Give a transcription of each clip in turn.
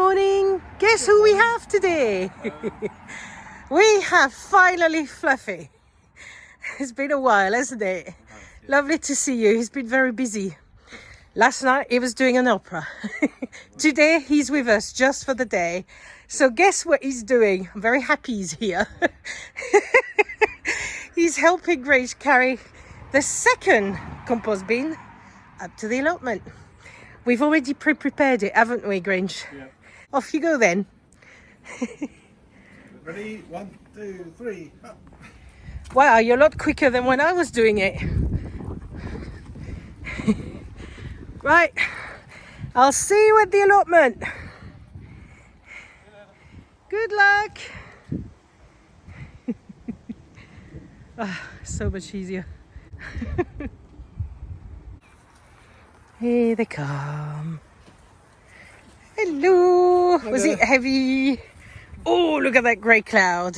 morning. Guess who we have today? We have finally Fluffy. It's been a while, hasn't it? Lovely to see you. He's been very busy. Last night he was doing an opera. Today he's with us just for the day. So guess what he's doing? I'm very happy he's here. He's helping Grace carry the second compost bin up to the allotment. We've already prepared it, haven't we, Grinch? Yeah. Off you go then. Ready? 1, 2, 3. Up. Wow, you're a lot quicker than when I was doing it. Right, I'll see you at the allotment. Good luck. So much easier. Here they come. Hello. Was it heavy? Oh, look at that grey cloud.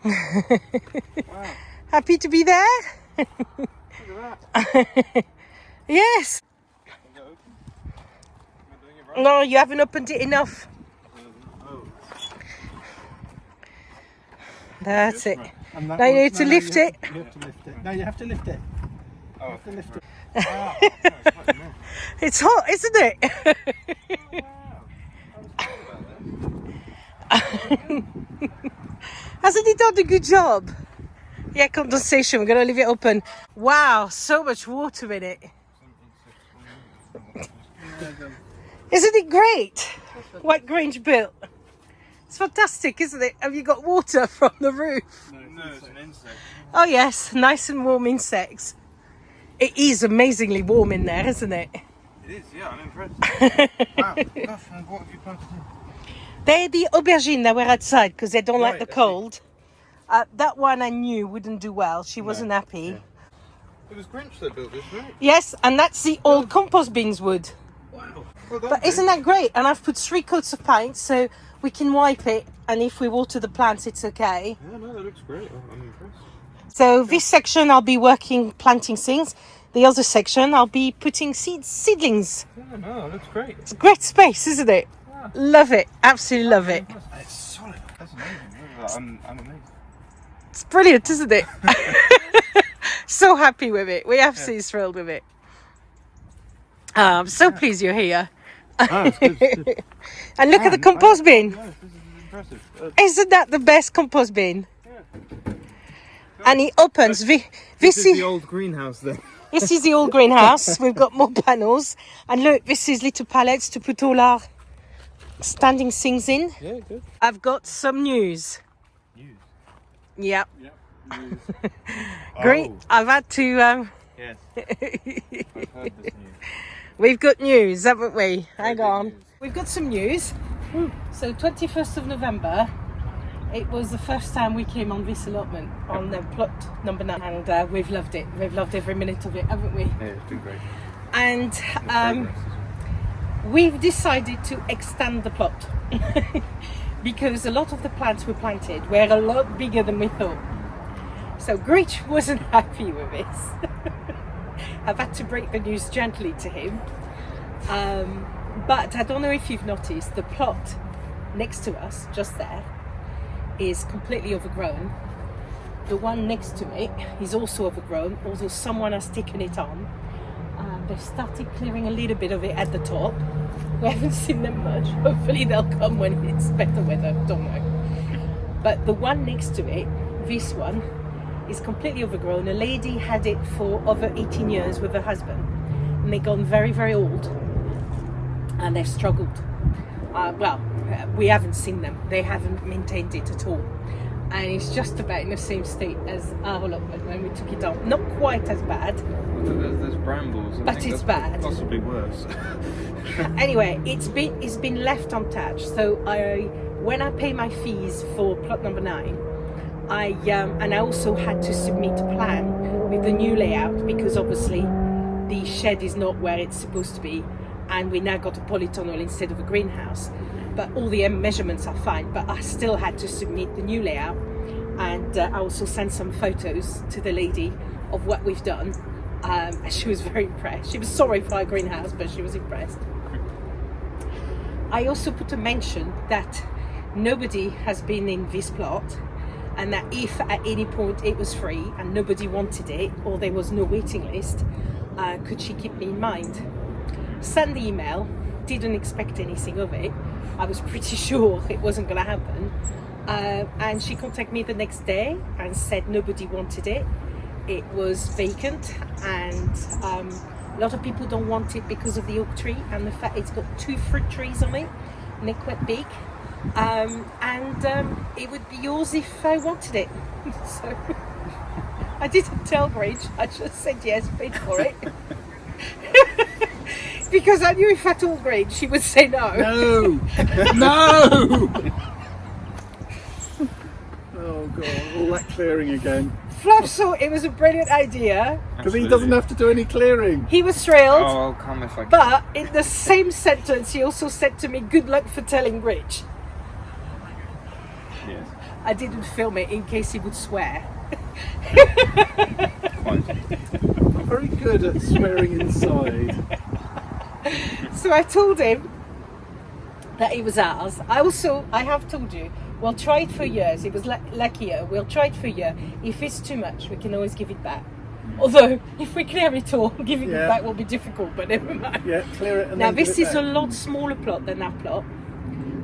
Wow. Happy to be there? Look at that. Yes. Is it open? Am I doing it right? No, you haven't opened it enough. Oh. That's it. And that Now you one- need to no, lift you it. have- You have to lift it. No, you have to lift it. Oh, You have to lift it. Ah. Wow. That's quite immense. It's hot, isn't it? Oh, wow. I was thinking about this. Hasn't he done a good job? Yeah, condensation. We're going to leave it open. Wow, so much water in it. Isn't it great? What Grange built. It's fantastic, isn't it? Have you got water from the roof? No, it's an insect. Oh yes, nice and warm insects. It is amazingly warm in there, isn't it? It is, yeah, I'm impressed. Wow. Gosh, and what have you planted in? They're the aubergine that were outside because they don't like Right, the I see. cold. That one I knew wouldn't do well. She wasn't happy. yeah. It was Grinch that built this, right? Yes, and that's the old compost bins wood. Wow. Well done, But isn't Grinch. that great? And I've put 3 coats of paint so we can wipe it, and if we water the plants, it's okay. Yeah, no, that looks great. I'm impressed. So this section I'll be planting things. The other section I'll be putting seedlings. Yeah, no, that looks great. It's a great space, isn't it? Yeah. Love it. Absolutely love it. It's solid. That's amazing. Look at that. I'm amazed. It's brilliant, isn't it? So happy with it. We're absolutely thrilled with it. I'm so pleased you're here. Oh, it's good. It's good. And look at the compost bin. Yes, this is impressive. Isn't that the best compost bin? Yeah. And it opens. This This is is the old greenhouse then. this is the old greenhouse. We've got more panels. And look, this is little pallets to put all our standing things in. Yeah, good. I've got some news. News. Yep. Yep. News. Great. Oh, I've had to... yes. I've heard this news. We've got news, haven't we? Hang good on. news. We've got some news. So 21st of November, it was the first time we came on this allotment, on the plot number 9. And we've loved it. We've loved every minute of it, haven't we? Yeah, it's been great. And Progress as well. we've decided to extend the plot. Because a lot of the plants we planted were a lot bigger than we thought. So Grinch wasn't happy with this. I've had to break the news gently to him. But I don't know if you've noticed, the plot next to us, just there, is completely overgrown. The one next to me is also overgrown, although someone has taken it on. They've started clearing a little bit of it at the top. We haven't seen them much. Hopefully they'll come when it's better weather, don't know. But the one next to it, this one, is completely overgrown. A lady had it for over 18 years with her husband, and they've gone very, very old, and they've struggled. We haven't seen them. They haven't maintained it at all. And it's just about in the same state as our allotment when we took it on. Not quite as bad. There's brambles. But it's bad. Possibly worse. Anyway, it's been left untouched. So when I pay my fees for plot number 9, I also had to submit a plan with the new layout, because obviously the shed is not where it's supposed to be, and we now got a polytunnel instead of a greenhouse. But all the measurements are fine, but I still had to submit the new layout, and I also sent some photos to the lady of what we've done. And she was very impressed. She was sorry for our greenhouse, but she was impressed. I also put a mention that nobody has been in this plot, and that if at any point it was free and nobody wanted it, or there was no waiting list, could she keep me in mind? Sent the email, didn't expect anything of it. I was pretty sure it wasn't going to happen. And she contacted me the next day and said nobody wanted it. It was vacant, and a lot of people don't want it because of the oak tree and the fact it's got 2 fruit trees on it, and they're quite big. It would be yours if I wanted it. So I didn't tell Grinch, I just said yes, paid for it. Because I knew if I told Grinch, she would say no. No! No! Oh God, all that clearing again. Fluff thought it was a brilliant idea. Because he doesn't have to do any clearing. He was thrilled. Oh, I'll come if I can. But in the same sentence, he also said to me, good luck for telling Grinch. Yes. I didn't film it in case he would swear. Quite. I'm very good at swearing inside. So I told him that it was ours. I have told you, we'll try it for years. It was like here, we'll try it for a year. If it's too much, we can always give it back. Although, if we clear it all, giving it back will be difficult, but never mind. Yeah, clear it and Now then give this it is a back. lot smaller plot than that plot.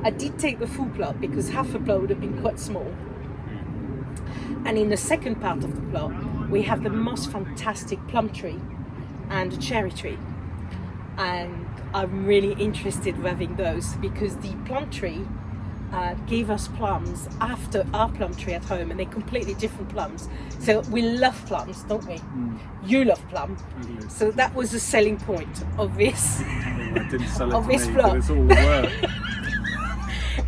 I did take the full plot because half a plot would have been quite small. And in the second part of the plot, we have the most fantastic plum tree and a cherry tree. And I'm really interested in having those because the plum tree gave us plums after our plum tree at home, and they're completely different plums. So we love plums, don't we? You love plum. So that was a selling point of this. I didn't sell it Of to this me, plot. but it's all the work.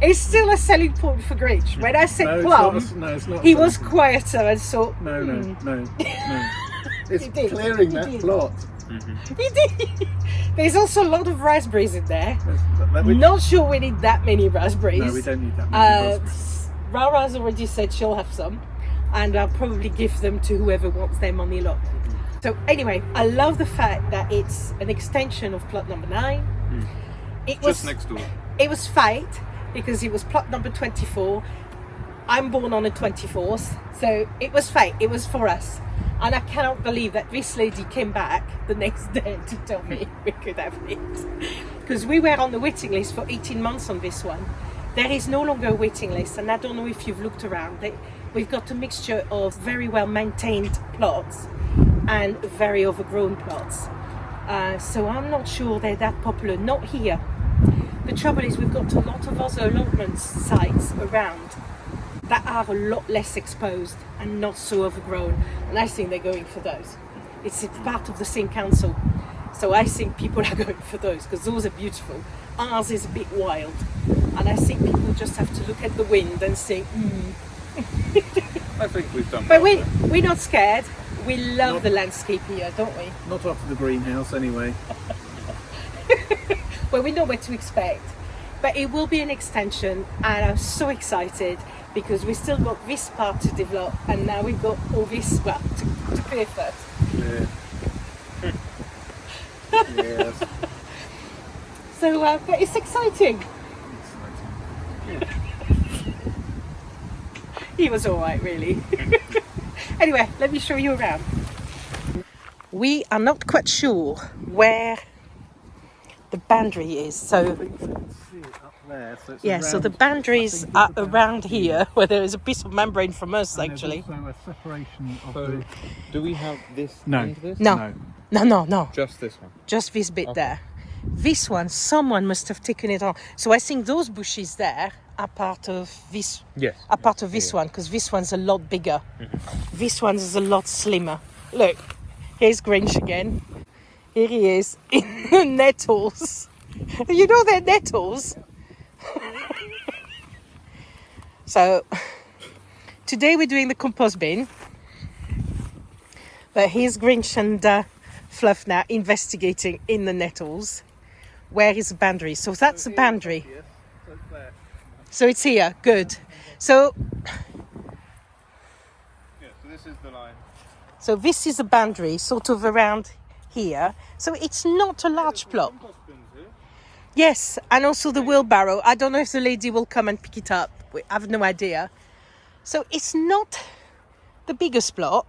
It's still a selling point for Grinch. When I said No, plum, it's not he a was selling quieter and thought, No. It's You did, clearing you that did. plot. He did. There's also a lot of raspberries in there. We Not sure we need that many raspberries. No, we don't need that many. Rara's already said she'll have some, and I'll probably give them to whoever wants them on the lot. So anyway, I love the fact that it's an extension of plot number 9. It was Just next door. It was fate because it was plot number 24. I'm born on the 24th, so it was fate. It was for us. And I cannot believe that this lady came back the next day to tell me we could have it. Because we were on the waiting list for 18 months on this one. There is no longer a waiting list, and I don't know if you've looked around. We've got a mixture of very well maintained plots and very overgrown plots. So I'm not sure they're that popular. Not here. The trouble is we've got a lot of other allotment sites around that are a lot less exposed and not so overgrown, and I think they're going for those. It's part of the same council, so I think people are going for those because those are beautiful. Ours is a bit wild, and I think people just have to look at the wind and say, I think we've done But well there. we're not scared. We love the landscape here, don't we? Not after the greenhouse, anyway. Well, we know what to expect, but it will be an extension, and I'm so excited because we still got this part to develop, and now we've got all this to clear first. Yeah. Yes. So, but it's exciting. He was all right, really. Anyway, let me show you around. We are not quite sure where the boundary is, so I think you can see it up there. So it's yeah, so around- the boundaries I think are it's about around here, where there is a piece of membrane from us, and actually. There's also a separation of So, the... do we have this No. and this? No, no, Just this one. just this bit Okay. there. This one, someone must have taken it on. So I think those bushes there are part of this. Yes. Are part of this one, because this one's a lot bigger. This one is a lot slimmer. Look, here's Grinch again. Here he is in the nettles. You know they're nettles. So today we're doing the compost bin. But here's Grinch and Fluff now investigating in the nettles. Where is the boundary? So that's the boundary. Yes, so it's there. So it's here, good. So this is the line. So this is a boundary, sort of around here. So it's not a large plot. Compost bins here. Yes, and also the wheelbarrow. I don't know if the lady will come and pick it up. I have no idea. So it's not the biggest plot,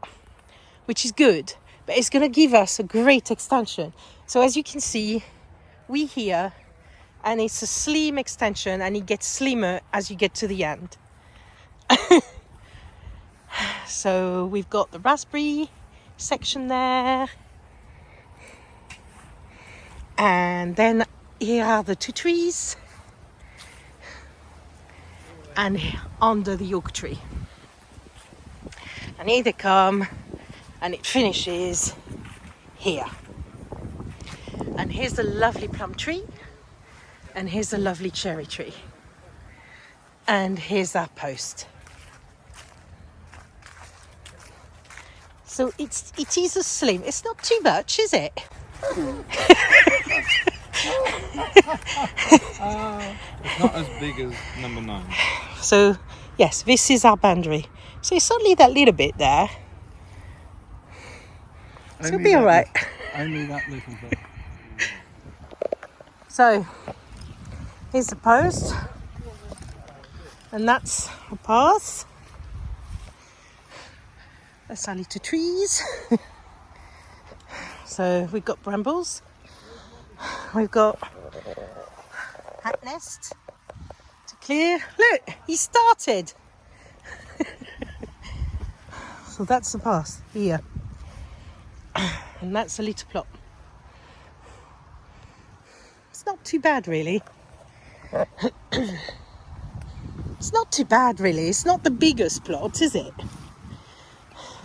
which is good, but it's going to give us a great extension. So as you can see, we here, and it's a slim extension, and it gets slimmer as you get to the end. So we've got the raspberry section there, and then here are the 2 trees, and under the oak tree. And here they come, and it finishes here. And here's the lovely plum tree, and here's the lovely cherry tree, and here's our post. So it is a slim. It's not too much, is it? It's not as big as number 9. So yes, this is our boundary. So it's only that little bit there. So it'll be all right. Only that little bit. So here's the post, and that's a path. That's our little trees. So we've got brambles. We've got hat nest to clear. Look, he started. So that's the path here, and that's a little plot. It's not too bad, really. It's not too bad, really. It's not the biggest plot, is it?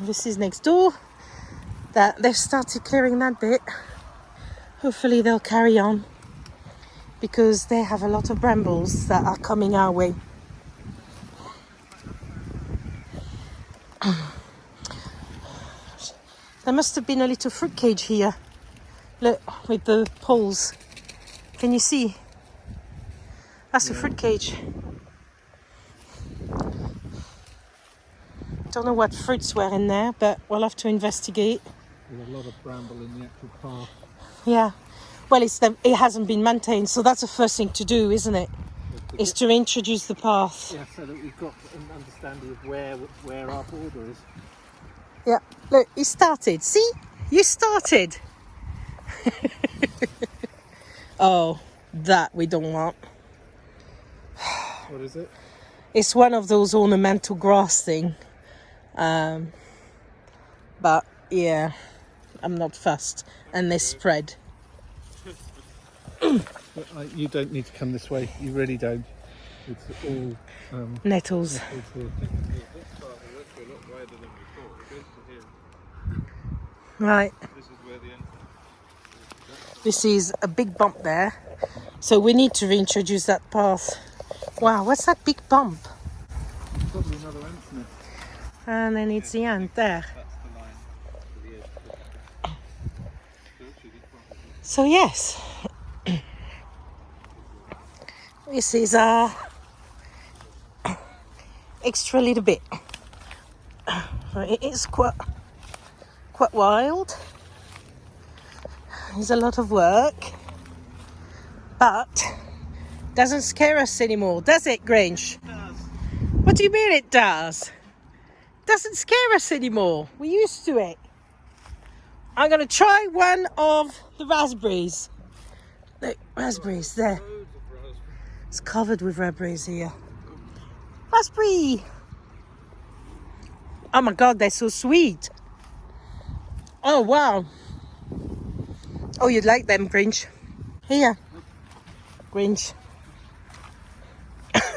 This is next door. That they've started clearing that bit. Hopefully they'll carry on, because they have a lot of brambles that are coming our way. There must have been a little fruit cage here. Look, with the poles. Can you see? That's a fruit cage. Don't know what fruits were in there, but we'll have to investigate. There's a lot of bramble in the actual path. Yeah. Well, it hasn't been maintained, so that's the first thing to do, isn't it? Is to introduce the path. Yeah, so that we've got an understanding of where our border is. Yeah. Look, you started. See? You started. Oh, that we don't want. What is it? It's one of those ornamental grass thing. But yeah, I'm not fussed, and they spread. You don't need to come this way. You really don't. It's all Nettles. nettles here. This path is actually a lot wider than we thought. It goes to here. Right. This is where the entrance is. This is a big bump there, so we need to reintroduce that path. Wow, what's that big bump? Probably another ant nest. And then it's the end there. That's the line to the edge. So actually this path is So yes, this is our extra little bit. It is quite wild. There's a lot of work, but doesn't scare us anymore, does it, Grange? It does. What do you mean it does? Doesn't scare us anymore. We're used to it. I'm going to try one of the raspberries. Look, raspberries there. Loads of raspberries. It's covered with raspberries here. Raspberry! Oh my God, they're so sweet. Oh wow. Oh, you'd like them, Grinch. Here. Grinch. That's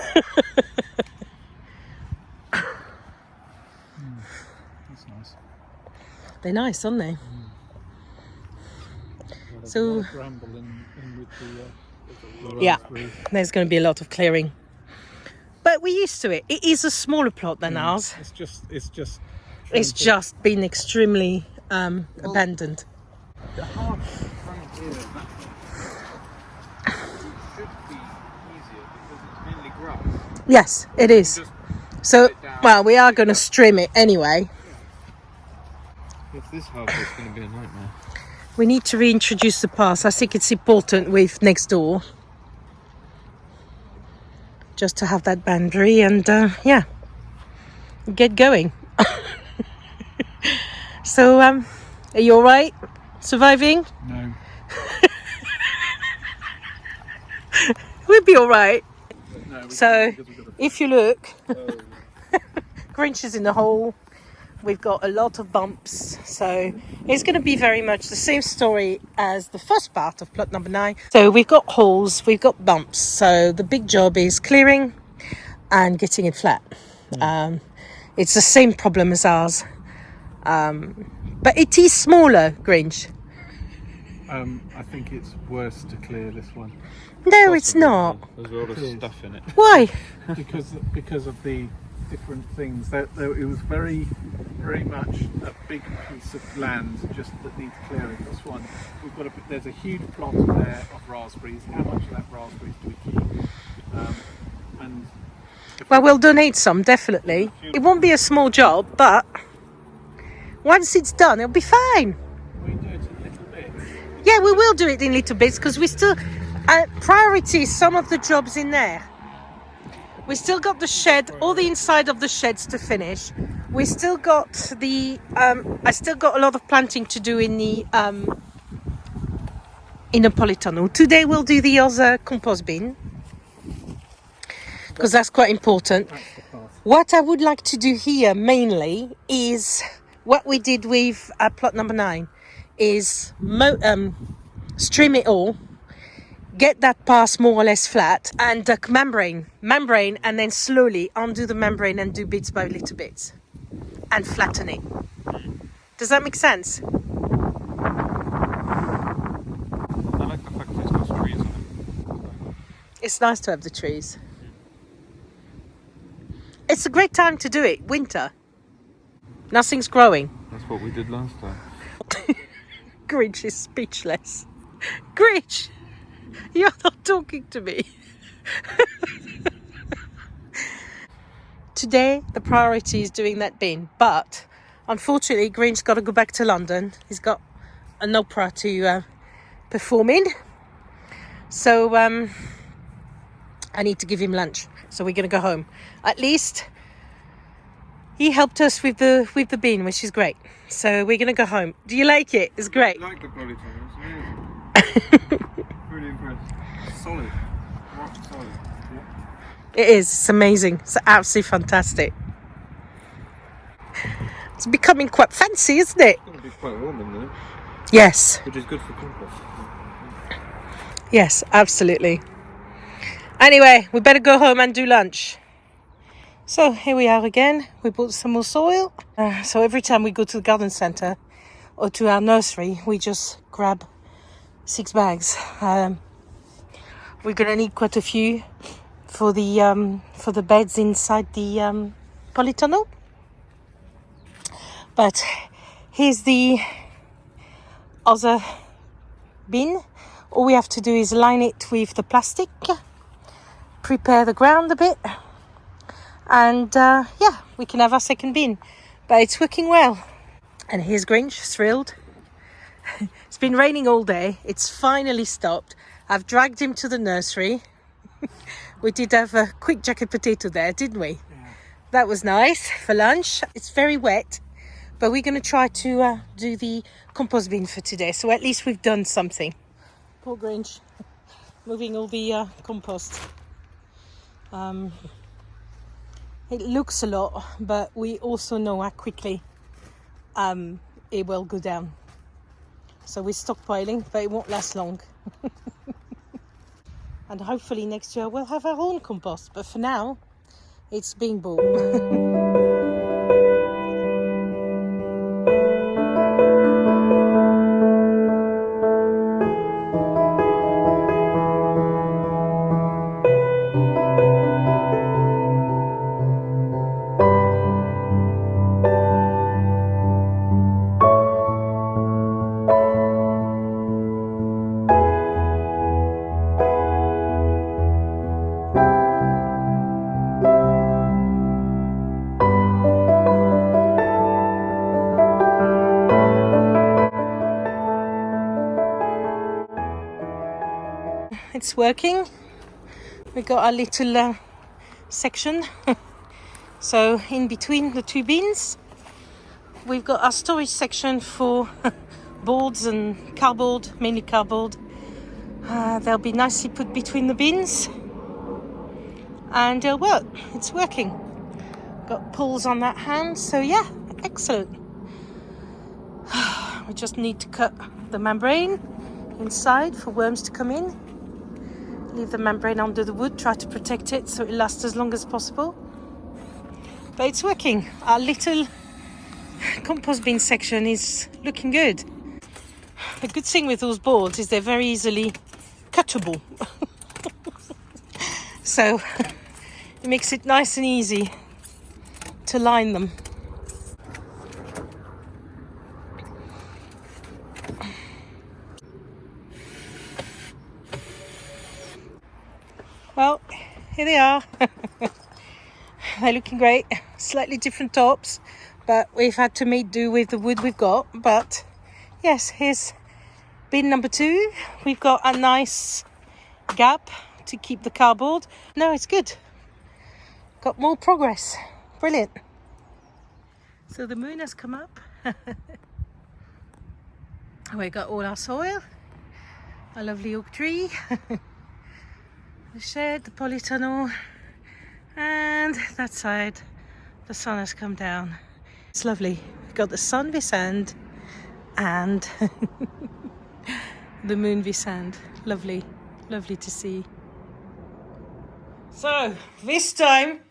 nice. They're nice, aren't they? Well, there's So- a lot of bramble in with the Yeah. raspberries. There's going to be a lot of clearing. But we're used to it. It is a smaller plot than ours. It's just. It's just been extremely abandoned. The hard front here, that should be easier because it's mainly grass. Yes, it is. Just So, it down. well, we are going to stream it anyway. If this happens, it's going to be a nightmare. We need to reintroduce the path. I think it's important with next door. Just to have that boundary and yeah, get going. So, are you all right? Surviving? No. We'll be all right. No, So, if you look, Oh, Grinch is in the hole. We've got a lot of bumps. So, it's going to be very much the same story as the first part of plot number 9. So, we've got holes, we've got bumps. So, the big job is clearing and getting it flat. It's the same problem as ours. But it is smaller, Grinch. I think it's worse to clear this one No, it's not. There's a lot of stuff in it. Why? because of the different things. It was very much a big piece of land just that needs clearing. This one, there's a huge plot there of raspberries. How much of that raspberries do we keep? And Well, we'll donate some, definitely. It won't be a small job, but once it's done, it'll be fine. we do it in little bits. Yeah, we will do it in little bits because we still priority some of the jobs in there. We still got the shed, all the inside of the sheds to finish. We still got the I still got a lot of planting to do in the polytunnel. Today we'll do the other compost bin because that's quite important. That's the path. What I would like to do here mainly is what we did with plot number 9 is stream it all, get that path more or less flat, and membrane, and then slowly undo the membrane and do bits by little bits and flatten it. Does that make sense? I like the fact that it's got trees on it. It's nice to have the trees. It's a great time to do it, winter. Nothing's growing. That's what we did last time. Grinch is speechless. Grinch, you're not talking to me. Today, the priority is doing that bin, but unfortunately, Grinch's got to go back to London. He's got an opera to perform in. So, I need to give him lunch. So we're going to go home. At least he helped us with the bin, which is great. So we're going to go home. Do you like it? It's great. I like the polytunnel. It's amazing. Really impressed. Solid. Rock solid. It is. It's amazing. It's absolutely fantastic. It's becoming quite fancy, isn't it? It's going to be quite warm in there, Yes. which is good for compost. Yes, absolutely. Anyway, we better go home and do lunch. So here we are again. We bought some more soil. So every time we go to the garden centre or to our nursery, we just grab 6 bags. We're gonna need quite a few for the beds inside the polytunnel. But here's the other bin. All we have to do is line it with the plastic, prepare the ground a bit, and yeah, we can have our second bin. But it's working well. And here's Grinch, thrilled. It's been raining all day. It's finally stopped. I've dragged him to the nursery. We did have a quick jacket potato there, didn't we? Yeah. That was nice for lunch. It's very wet, but we're going to try to do the compost bin for today. So at least we've done something. Poor Grinch, moving all the compost. It looks a lot, but we also know how quickly it will go down. So we're stockpiling, but it won't last long. And hopefully next year we'll have our own compost. But for now, it's being bought. it's working. We got our little section. So in between the two bins, we've got our storage section for boards and cardboard, mainly cardboard. They'll be nicely put between the bins, and they'll work. It's working. Got pulls on that hand, so yeah, excellent. We just need to cut the membrane inside for worms to come in. Leave the membrane under the wood, try to protect it so it lasts as long as possible. But it's working. Our little compost bin section is looking good. The good thing with those boards is they're very easily cuttable. So it makes it nice and easy to line them. Well, here they are. They're looking great. Slightly different tops, but we've had to make do with the wood we've got. But yes, here's bin number 2. We've got a nice gap to keep the cardboard. No, it's good. Got more progress. Brilliant. So the moon has come up. We got all our soil, a lovely oak tree, the shed, the polytunnel, and that side the sun has come down. It's lovely. We've got the sun Visand and the moon Visand. Lovely, lovely to see. So this time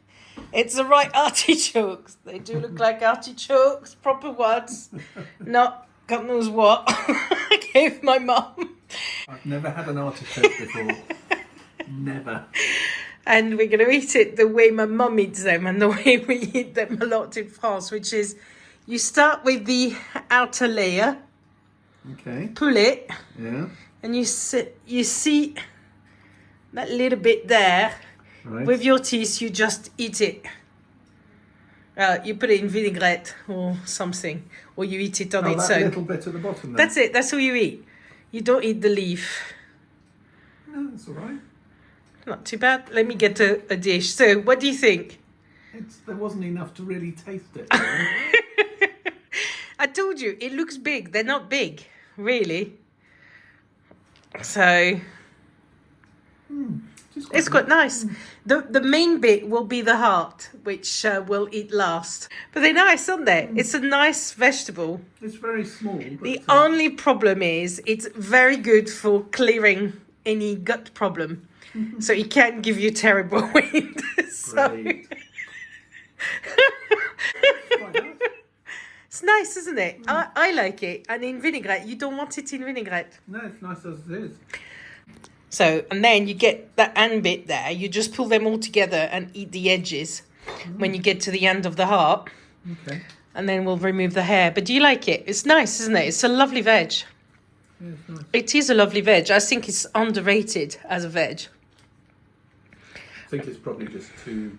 it's the right artichokes. They do look like artichokes, proper ones, not God knows what I gave my mum. I've never had an artichoke before. Never. And we're going to eat it the way my mum eats them and the way we eat them a lot in France, which is you start with the outer layer, Okay. pull it, Yeah. and you see that little bit there. Right. With your teeth, you just eat it. You put it in vinaigrette or something, or you eat it on its that own. little bit at the bottom there. That's it. That's all you eat. You don't eat the leaf. No, that's all right. Not too bad. Let me get a dish. So, what do you think? There wasn't enough to really taste it. I told you, it looks big. They're not big, really. So, it's quite nice. The main bit will be the heart, which we'll eat last. But they're nice, aren't they? It's a nice vegetable. It's very small. But The only problem is it's very good for clearing any gut problem. So it can give you terrible wind. So Great. it's nice, isn't it? I like it. And in vinaigrette, you don't want it in vinaigrette. No, it's nice as it is. So, and then you get the end bit there. You just pull them all together and eat the edges when you get to the end of the heart. Okay. And then we'll remove the hair. But do you like it? It's nice, isn't it? It's a lovely veg. Yeah, it's nice. It is a lovely veg. I think it's underrated as a veg. I think it's probably just too...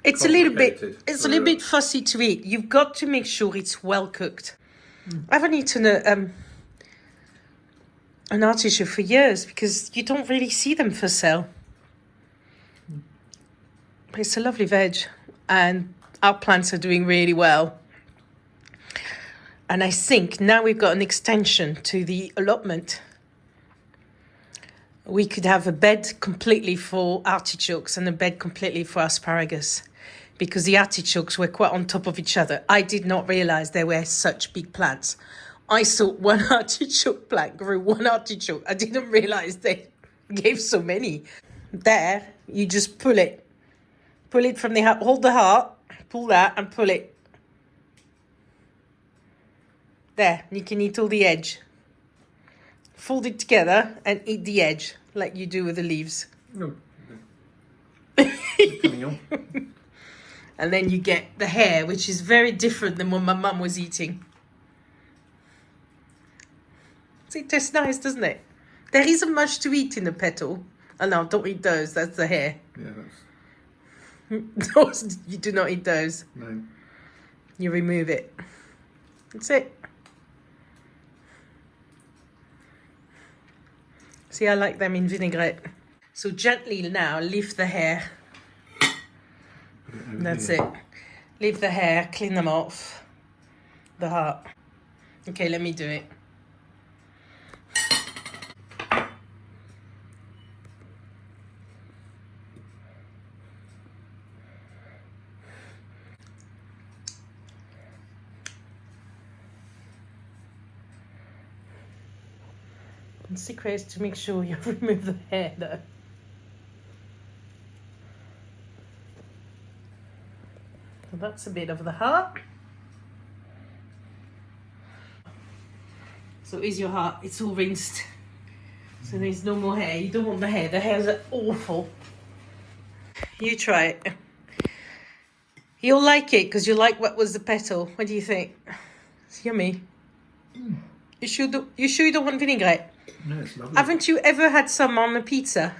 It's a little bit. Complicated It's for a little bit fussy to eat. You've got to make sure it's well cooked. I haven't eaten an artichoke for years because you don't really see them for sale. But it's a lovely veg, and our plants are doing really well. And I think now we've got an extension to the allotment. We could have a bed completely for artichokes and a bed completely for asparagus, because the artichokes were quite on top of each other. I did not realise they were such big plants. I thought one artichoke plant grew one artichoke. I didn't realise they gave so many. There, you just pull it. Pull it from the heart, hold the heart, pull that and pull it. There, you can eat all the edge. Fold it together and eat the edge, like you do with the leaves. No. Coming on. And then you get the hair, which is very different than what my mum was eating. It tastes nice, doesn't it? There isn't much to eat in the petal. Oh no, don't eat those, that's the hair. Yeah, that's... Those, you do not eat those. No. You remove it. That's it. See, I like them in vinaigrette. So gently now lift the hair. That's it. Leave the hair, clean them off. The heart. Okay, let me do it. The secret is to make sure you remove the hair though. So that's a bit of the heart. So here's your heart, it's all rinsed. So there's no more hair. You don't want the hair. The hairs are awful. You try it. You'll like it because you like what was the petal. What do you think? It's yummy. You sure you don't want vinaigrette? No, it's lovely. Haven't you ever had some on a pizza?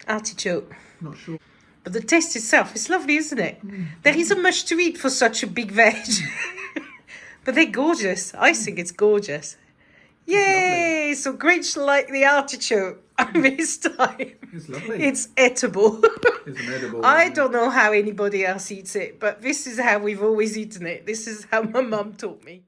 Artichoke. Not sure. But the taste itself is lovely, isn't it? There isn't much to eat for such a big veg. But they're gorgeous. I think it's gorgeous. Yay! So Grinch like the artichoke this time. It's lovely. It's edible. It's an edible. I don't know how anybody else eats it, but this is how we've always eaten it. This is how my mum taught me.